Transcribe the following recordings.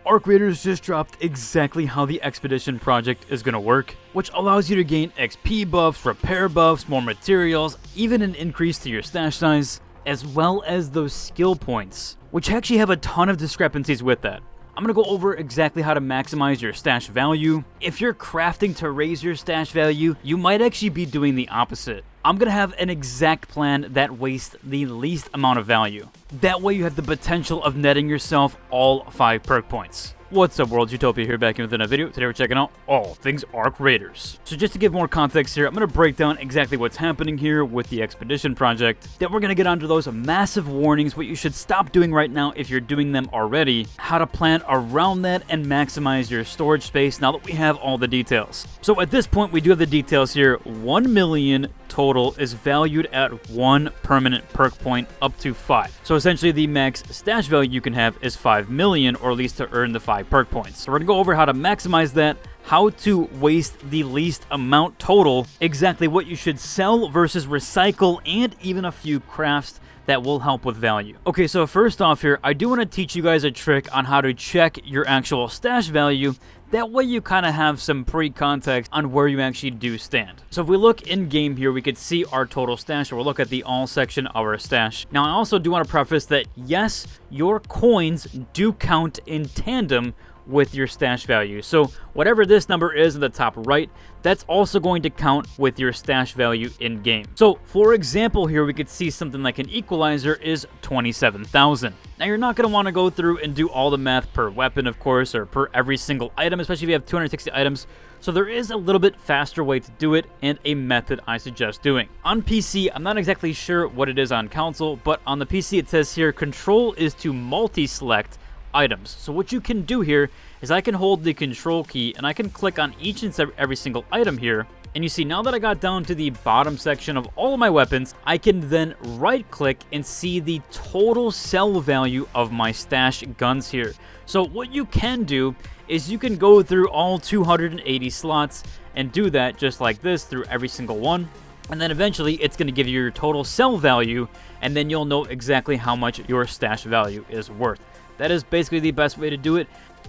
Arc Raiders just dropped exactly how the Expedition project is going to work, which allows you to gain XP buffs, repair buffs, more materials, even an increase to your stash size, as well as those skill points, which actually have a ton of discrepancies with that. I'm going to go over exactly how to maximize your stash value. If you're crafting to raise your stash value, you might actually be doing the opposite. I'm going to have an exact plan that wastes the least amount of value. That way you have the potential of netting yourself all 5 perk points. What's up world, Utopia here, back in with another video. Today we're checking out all things Arc Raiders. So just to give more context here, I'm going to break down exactly what's happening here with the Expedition project. Then we're going to get onto those massive warnings, what you should stop doing right now if you're doing them already, how to plan around that and maximize your storage space now that we have all the details. So at this point we do have the details here. 1 million total is valued at 1 permanent perk point up to 5. So essentially the max stash value you can have is 5 million, or at least to earn the 5 perk points. So we're going to go over how to maximize that, how to waste the least amount total, exactly what you should sell versus recycle, and even a few crafts that will help with value. Okay, so first off here, I do want to teach you guys a trick on how to check your actual stash value. That way you kind of have some pre-context on where you actually do stand. So if we look in game here, we could see our total stash, or we'll look at the all section of our stash. Now I also do want to preface that yes, your coins do count in tandem with your stash value. So whatever this number is in the top right, that's also going to count with your stash value in game. So for example here, we could see something like an equalizer is 27,000. Now you're not going to want to go through and do all the math per weapon, of course, or per every single item, especially if you have 260 items. So there is a little bit faster way to do it, and a method I suggest doing. On PC, I'm not exactly sure what it is on console, but on the PC it says here, control is to multi-select items. So what you can do here is I can hold the control key and I can click on each and every single item here, and you see now that I got down to the bottom section of all of my weapons, I can then right click and see the total sell value of my stash guns here. So what you can do is you can go through all 280 slots and do that just like this through every single one, and then eventually it's going to give you your total sell value, and then you'll know exactly how much your stash value is worth. That is basically the best way to do it.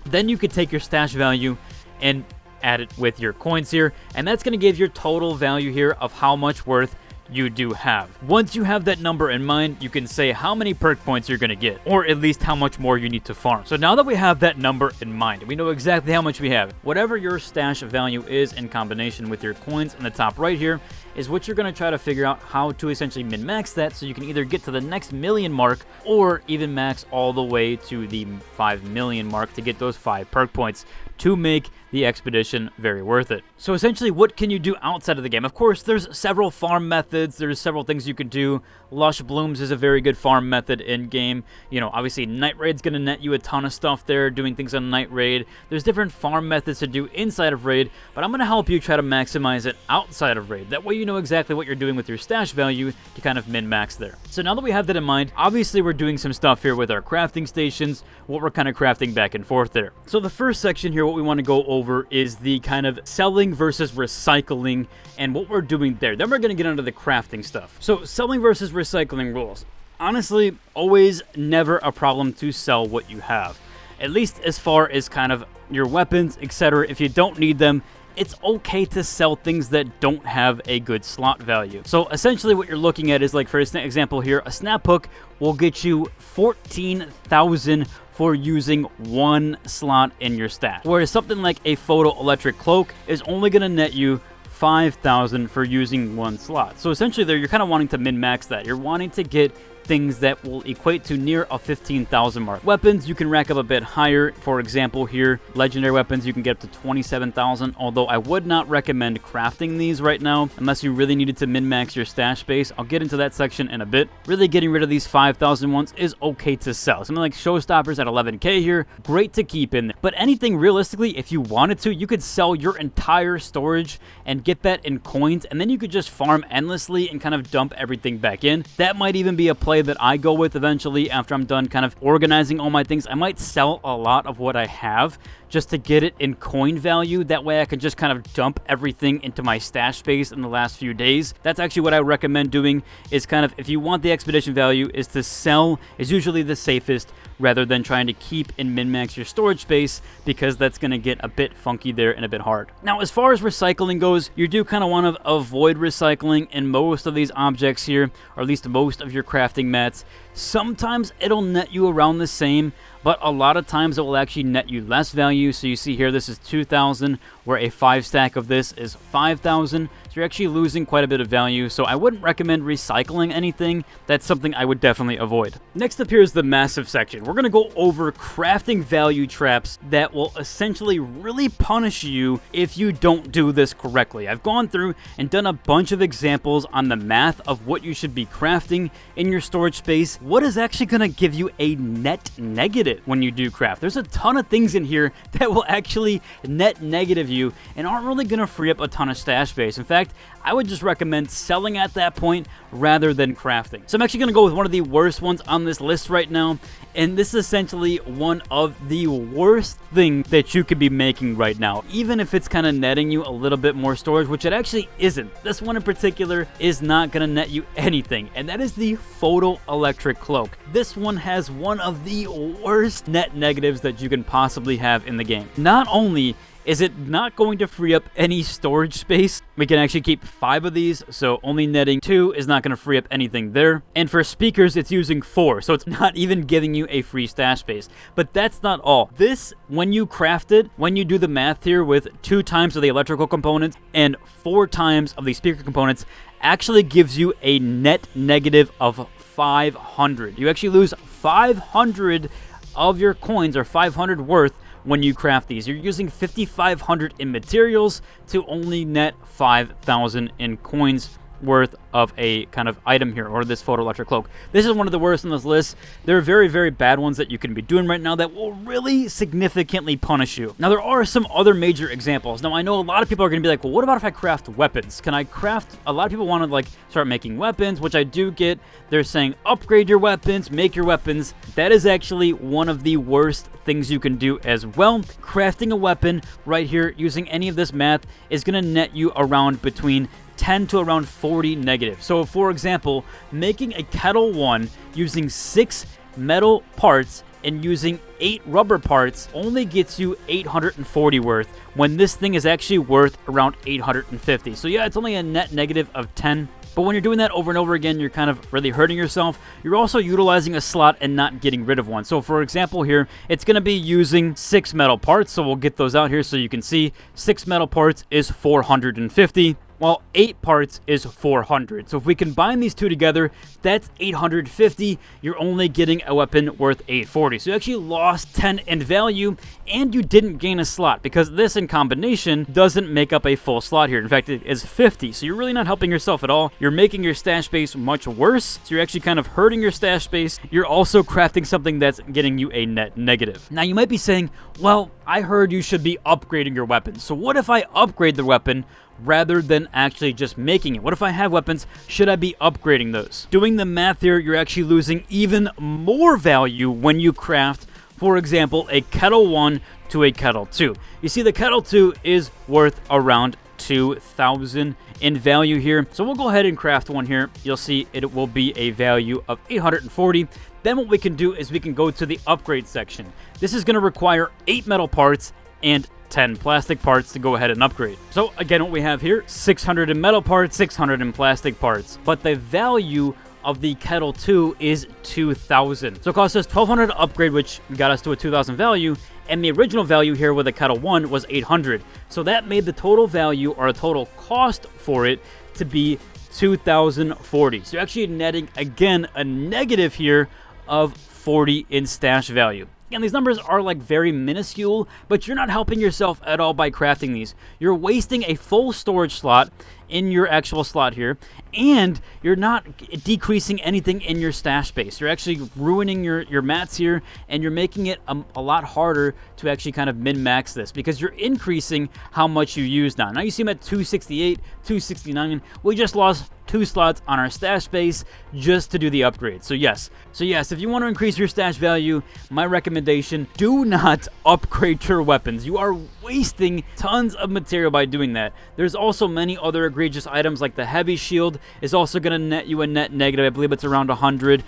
Then you could take your stash value and add it with your coins here, and that's going to give your total value here of how much worth you do have. Once you have that number in mind, you can say how many perk points you're going to get, or at least how much more you need to farm. So now that we have that number in mind, we know exactly how much we have. Whatever your stash value is in combination with your coins in the top right here is what you're going to try to figure out how to essentially min-max that, so you can either get to the next million mark or even max all the way to the 5 million mark to get those 5 perk points to make the Expedition very worth it. So essentially, what can you do outside of the game? Of course, there's several farm methods. There's several things you can do. Lush Blooms is a very good farm method in game. You know, obviously Night Raid's going to net you a ton of stuff there, doing things on Night Raid. There's different farm methods to do inside of Raid, but I'm going to help you try to maximize it outside of Raid. That way you know exactly what you're doing with your stash value to kind of min-max there. So now that we have that in mind, obviously we're doing some stuff here with our crafting stations, what we're kind of crafting back and forth there. So the first section here, what we want to go over is the kind of selling versus recycling and what we're doing there. Then we're going to get into the crafting stuff. So selling versus recycling rules. Honestly, always never a problem to sell what you have. At least as far as kind of your weapons, etc. If you don't need them, it's okay to sell things that don't have a good slot value. So essentially what you're looking at is, like for example here, a snap hook will get you 14,000 for using 1 slot in your stash. Whereas something like a photoelectric cloak is only going to net you 5,000 for using 1 slot. So essentially there, you're kind of wanting to min-max that. You're wanting to get things that will equate to near a 15,000 mark. Weapons, you can rack up a bit higher. For example here, legendary weapons, you can get up to 27,000, although I would not recommend crafting these right now unless you really needed to min-max your stash space. I'll get into that section in a bit. Really getting rid of these 5,000 ones is okay to sell. Something like Showstoppers at 11k here, great to keep in there. But anything realistically, if you wanted to, you could sell your entire storage and get that in coins, and then you could just farm endlessly and kind of dump everything back in. That might even be a play play that I go with eventually after I'm done kind of organizing all my things. I might sell a lot of what I have just to get it in coin value. That way I can just kind of dump everything into my stash space in the last few days. That's actually what I recommend doing, is kind of, if you want the expedition value, is to sell is usually the safest, rather than trying to keep and min-max your storage space, because that's going to get a bit funky there and a bit hard. Now, as far as recycling goes, you do kind of want to avoid recycling in most of these objects here, or at least most of your crafting mats. Sometimes it'll net you around the same, but a lot of times it will actually net you less value. So you see here, this is 2,000, where a 5 stack of this is 5,000. So you're actually losing quite a bit of value. So I wouldn't recommend recycling anything. That's something I would definitely avoid. Next up here is the massive section. We're going to go over crafting value traps that will essentially really punish you if you don't do this correctly. I've gone through and done a bunch of examples on the math of what you should be crafting in your storage space. What is actually going to give you a net negative when you do craft? There's a ton of things in here that will actually net negative you and aren't really going to free up a ton of stash space. In fact, I would just recommend selling at that point rather than crafting. So I'm actually going to go with one of the worst ones on this list right now, and this is essentially one of the worst things that you could be making right now, even if it's kind of netting you a little bit more storage, which it actually isn't. This one in particular is not going to net you anything, and that is the photoelectric cloak. This one has one of the worst net negatives that you can possibly have in the game. Not only is it not going to free up any storage space, we can actually keep 5 of these, so only netting 2 is not going to free up anything there. And for speakers, it's using 4, so it's not even giving you a free stash space. But that's not all. This, when you craft it, when you do the math here with 2 times of the electrical components and 4 times of the speaker components, actually gives you a net negative of 500. You actually lose 500 of your coins, or 500 worth, when you craft these. You're using 5,500 in materials to only net 5,000 in coins worth of a kind of item here, or this photoelectric cloak. This is one of the worst on this list. There are very, very bad ones that you can be doing right now that will really significantly punish you. Now, there are some other major examples. Now, I know a lot of people are going to be like, well, what about if I craft weapons? Can I craft? A lot of people want to like start making weapons, which I do get. They're saying upgrade your weapons, make your weapons. That is actually one of the worst things you can do as well. Crafting a weapon right here using any of this math is going to net you around between 10 to around 40 negative. So for example, making a Kettle 1 using 6 metal parts and using 8 rubber parts only gets you 840 worth, when this thing is actually worth around 850. So yeah, it's only a net negative of 10. But when you're doing that over and over again, you're kind of really hurting yourself. You're also utilizing a slot and not getting rid of one. So for example here, it's going to be using 6 metal parts. So we'll get those out here so you can see 6 metal parts is 450. While 8 parts is 400. So if we combine these two together, that's 850. You're only getting a weapon worth 840. So you actually lost 10 in value, and you didn't gain a slot, because this in combination doesn't make up a full slot here. In fact, it is 50. So you're really not helping yourself at all. You're making your stash space much worse. So you're actually kind of hurting your stash space. You're also crafting something that's getting you a net negative. Now you might be saying, well, I heard you should be upgrading your weapons. So what if I upgrade the weapon rather than actually just making it? What if I have weapons? Should I be upgrading those? Doing the math here, you're actually losing even more value when you craft, for example, a Kettle 1 to a Kettle 2. You see, the Kettle 2 is worth around 2,000 in value here. So we'll go ahead and craft one here. You'll see it will be a value of 840. Then what we can do is we can go to the upgrade section. This is going to require 8 metal parts and 10 plastic parts to go ahead and upgrade. So again, what we have here, 600 in metal parts, 600 in plastic parts. But the value of the Kettle 2 is 2,000. So it cost us 1,200 to upgrade, which got us to a 2,000 value. And the original value here with the Kettle 1 was 800. So that made the total value, or a total cost for it, to be 2,040. So you're actually netting, again, a negative here of 40 in stash value. And these numbers are like very minuscule, but you're not helping yourself at all by crafting these. You're wasting a full storage slot in your actual slot here, and you're not decreasing anything in your stash space. You're actually ruining your mats here, and you're making it a lot harder to actually kind of min-max this, because you're increasing how much you use now. Now you see them at 268, 269. We just lost 2 slots on our stash space just to do the upgrade. So yes, if you want to increase your stash value, my recommendation, do not upgrade your weapons. You are wasting tons of material by doing that. There's also many other egregious items, like the heavy shield is also going to net you a net negative. I believe it's around 100.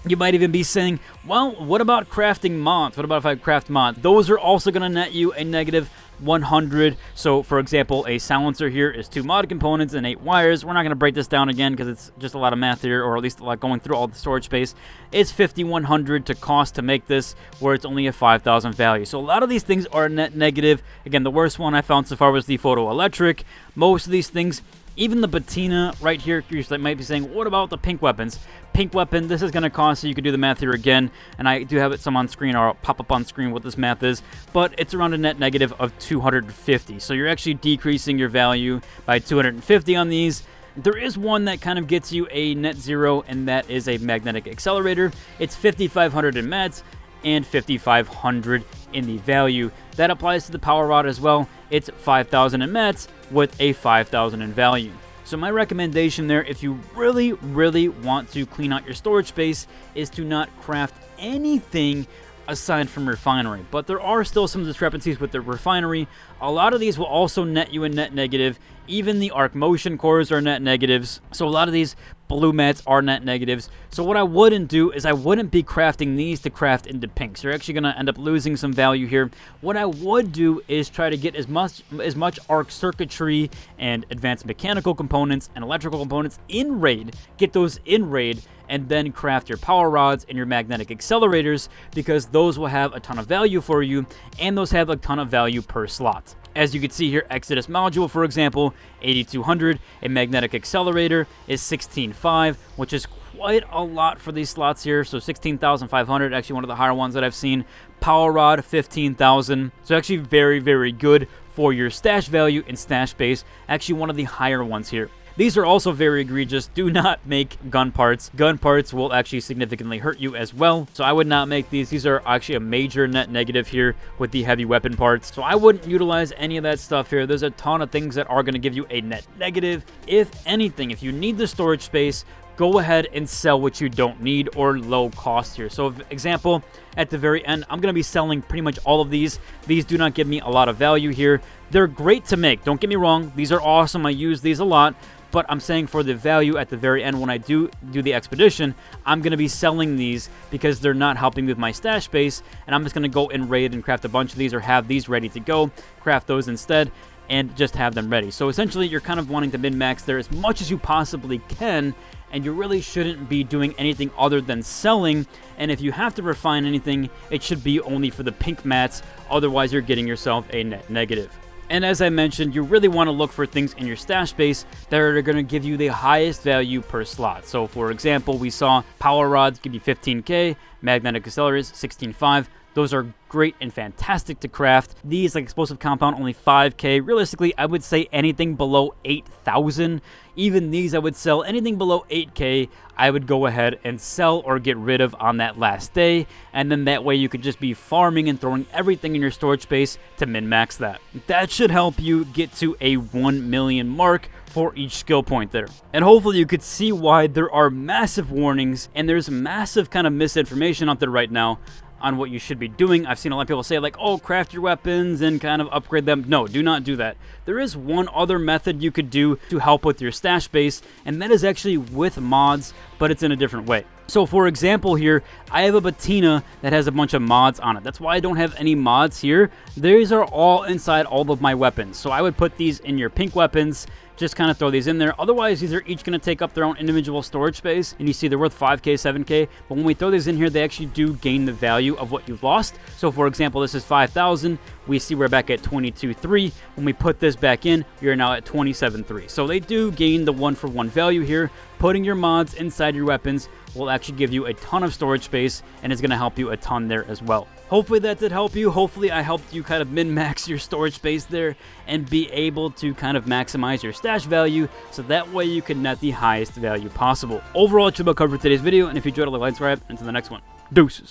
You might even be saying, well, what about crafting mods? What about if I craft mods? Those are also going to net you a negative 100. So, for example, a silencer here is 2 mod components and 8 wires. We're not going to break this down again because it's just a lot of math here, or at least a lot going through all the storage space. It's 5,100 to cost to make this, where it's only a 5,000 value. So a lot of these things are net negative. Again, the worst one I found so far was the photoelectric. Most of these things, even the patina right here, you might be saying, what about the pink weapons? Pink weapon, this is going to cost, so you can do the math here again, and I do have it some on screen, or I'll pop up on screen what this math is, but it's around a net negative of 250. So you're actually decreasing your value by 250 on these. There is one that kind of gets you a net 0, and that is a magnetic accelerator. It's 5,500 in mats and 5,500 in the value. That applies to the power rod as well. It's 5,000 in mats with a 5,000 in value. So my recommendation there, if you really want to clean out your storage space, is to not craft anything aside from refinery. But there are still some discrepancies with the refinery. A lot of these will also net you a net negative. Even the arc motion cores are net negatives. So a lot of these blue mats are net negatives. So what I wouldn't do is I wouldn't be crafting these to craft into pinks. You're actually going to end up losing some value here. What I would do is try to get as much arc circuitry and advanced mechanical components and electrical components in raid. Get those in raid, and then craft your power rods and your magnetic accelerators, because those will have a ton of value for you, and those have a ton of value per slot. As you can see here, Exodus module, for example, 8,200. A magnetic accelerator is 16,500, which is quite a lot for these slots here. So 16,500, actually one of the higher ones that I've seen. Power rod, 15,000. So actually very good for your stash value and stash space. Actually one of the higher ones here. These are also very egregious. Do not make gun parts. Gun parts will actually significantly hurt you as well. So I would not make these. These are actually a major net negative here with the heavy weapon parts. So I wouldn't utilize any of that stuff here. There's a ton of things that are going to give you a net negative. If anything, if you need the storage space, go ahead and sell what you don't need or low cost here. So, for example, at the very end, I'm going to be selling pretty much all of these. These do not give me a lot of value here. They're great to make. Don't get me wrong. These are awesome. I use these a lot. But I'm saying for the value at the very end, when I do the expedition, I'm going to be selling these because they're not helping with my stash space. And I'm just going to go and raid and craft a bunch of these, or have these ready to go. Craft those instead and just have them ready. So essentially, you're kind of wanting to min-max there as much as you possibly can. And you really shouldn't be doing anything other than selling. And if you have to refine anything, it should be only for the pink mats. Otherwise, you're getting yourself a net negative. And as I mentioned, you really want to look for things in your stash space that are going to give you the highest value per slot. So for example, we saw power rods give you 15k, magnetic accelerators 16.5. Those are great and fantastic to craft. These, like explosive compound, only 5k. Realistically, I would say anything below 8,000. Even these I would sell. Anything below 8k, I would go ahead and sell or get rid of on that last day. And then that way you could just be farming and throwing everything in your storage space to min-max that. That should help you get to a 1 million mark for each skill point there. And hopefully you could see why there are massive warnings and there's massive kind of misinformation out there right now on what you should be doing. I've seen a lot of people say like, oh, craft your weapons and kind of upgrade them. No, do not do that. There is one other method you could do to help with your stash space, and that is actually with mods, but it's in a different way. So for example here, I have a patina that has a bunch of mods on it. That's why I don't have any mods here. These are all inside all of my weapons. So I would put these in your pink weapons, just kind of throw these in there. Otherwise, these are each going to take up their own individual storage space, and you see they're worth 5k, 7k, but when we throw these in here, they actually do gain the value of what you've lost. So for example, this is 5,000. We see we're back at 22.3. When we put this back in, we are now at 27.3. So they do gain the 1-for-1 value here. Putting your mods inside your weapons will actually give you a ton of storage space, and it's going to help you a ton there as well. Hopefully that did help you. Hopefully I helped you kind of min-max your storage space there and be able to kind of maximize your stash value, so that way you can net the highest value possible. Overall, that's about covered for today's video, and if you enjoyed it, like, subscribe, and to the next one. Deuces.